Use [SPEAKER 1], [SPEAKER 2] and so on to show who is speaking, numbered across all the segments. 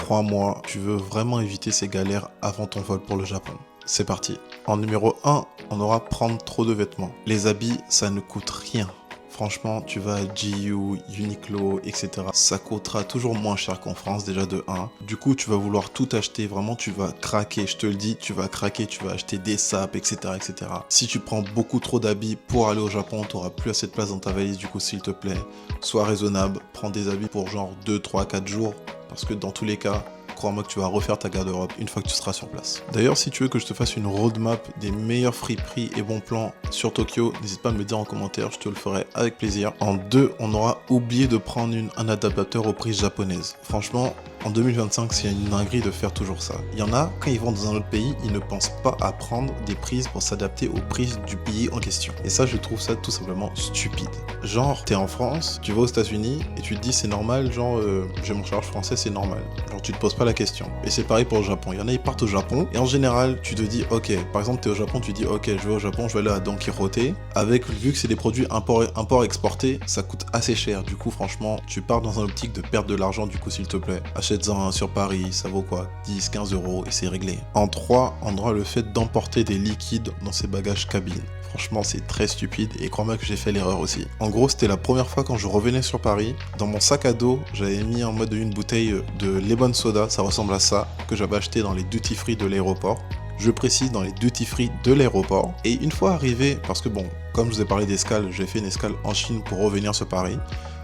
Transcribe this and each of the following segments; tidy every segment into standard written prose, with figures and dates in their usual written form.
[SPEAKER 1] crois-moi, tu veux vraiment éviter ces galères avant ton vol pour le Japon. C'est parti. En numéro 1, on aura prendre trop de vêtements. Les habits, ça ne coûte rien. Franchement, tu vas à GU, Uniqlo, etc. Ça coûtera toujours moins cher qu'en France, déjà de 1. Du coup, tu vas vouloir tout acheter. Vraiment, tu vas craquer. Je te le dis, tu vas craquer. Tu vas acheter des sapes, etc., etc. Si tu prends beaucoup trop d'habits pour aller au Japon, tu n'auras plus assez de place dans ta valise. Du coup, s'il te plaît, sois raisonnable. Prends des habits pour genre 2, 3, 4 jours. Parce que dans tous les cas, crois-moi que tu vas refaire ta garde-robe une fois que tu seras sur place. D'ailleurs, si tu veux que je te fasse une roadmap des meilleurs friperies et bons plans sur Tokyo, n'hésite pas à me le dire en commentaire, je te le ferai avec plaisir. En 2, on aura oublié de prendre un adaptateur aux prises japonaises. Franchement, en 2025, c'est une dinguerie de faire toujours ça. Il y en a, quand ils vont dans un autre pays, ils ne pensent pas à prendre des prises pour s'adapter aux prises du pays en question. Et ça, je trouve ça tout simplement stupide. Genre, t'es en France, tu vas aux États-Unis et tu te dis c'est normal, genre j'ai mon charge français, c'est normal. Genre tu te poses pas la question. Et c'est pareil pour le Japon. Il y en a, ils partent au Japon et en général, tu te dis ok, par exemple, t'es au Japon, tu dis ok, je vais au Japon, je vais aller à Don Quijote. Vu que c'est des produits import-exportés, ça coûte assez cher. Du coup, franchement, tu pars dans un optique de perdre de l'argent, du coup, s'il te plaît. Achète-en un sur Paris, ça vaut quoi 10, 15 euros et c'est réglé. En 3, on aura le fait d'emporter des liquides dans ses bagages cabine. Franchement, c'est très stupide et crois-moi que j'ai fait l'erreur aussi. En gros, c'était la première fois quand je revenais sur Paris. Dans mon sac à dos, j'avais mis en mode une bouteille de lemon soda, ça ressemble à ça, que j'avais acheté dans les duty free de l'aéroport. Je précise dans les duty free de l'aéroport. Et une fois arrivé, parce que bon, comme je vous ai parlé d'escale, j'ai fait une escale en Chine pour revenir sur Paris.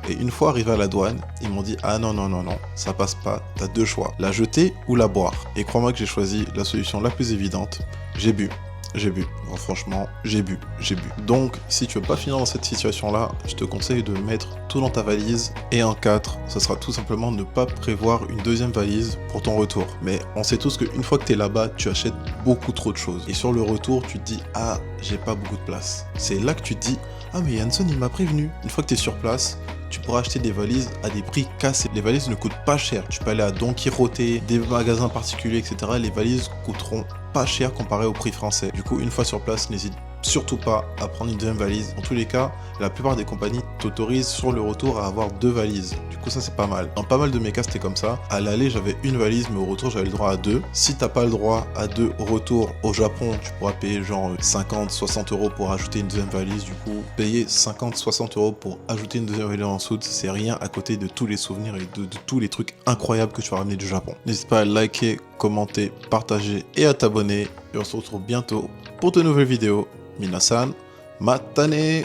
[SPEAKER 1] Et une fois arrivé à la douane, ils m'ont dit « Ah non, non, non, non, ça passe pas, t'as deux choix, la jeter ou la boire. » Et crois-moi que j'ai choisi la solution la plus évidente, j'ai bu. J'ai bu. Bon, franchement, j'ai bu. Donc, si tu veux pas finir dans cette situation-là, je te conseille de mettre tout dans ta valise. Et en 4, ce sera tout simplement ne pas prévoir une deuxième valise pour ton retour. Mais on sait tous qu'une fois que tu es là-bas, tu achètes beaucoup trop de choses. Et sur le retour, tu te dis « Ah, j'ai pas beaucoup de place. » C'est là que tu te dis « Ah, mais Yanson, il m'a prévenu. » Une fois que tu es sur place, tu pourras acheter des valises à des prix cassés. Les valises ne coûtent pas cher. Tu peux aller à Don Quijote, des magasins particuliers, etc. Les valises coûteront pas cher comparé au prix français. Du coup, une fois sur place, n'hésite surtout pas à prendre une deuxième valise. En tous les cas, la plupart des compagnies t'autorisent sur le retour à avoir 2 valises. Du coup, ça c'est pas mal. Dans pas mal de mes cas, c'était comme ça. À l'aller, j'avais une valise, mais au retour, j'avais le droit à 2. Si t'as pas le droit à 2 au retour au Japon, tu pourras payer genre 50, 60 euros pour ajouter une deuxième valise. Du coup, payer 50, 60 euros pour ajouter une deuxième valise en soude, c'est rien à côté de tous les souvenirs et de tous les trucs incroyables que tu vas ramener du Japon. N'hésite pas à liker, commenter, partager et à t'abonner. Et on se retrouve bientôt pour de nouvelles vidéos. Minasan, matane!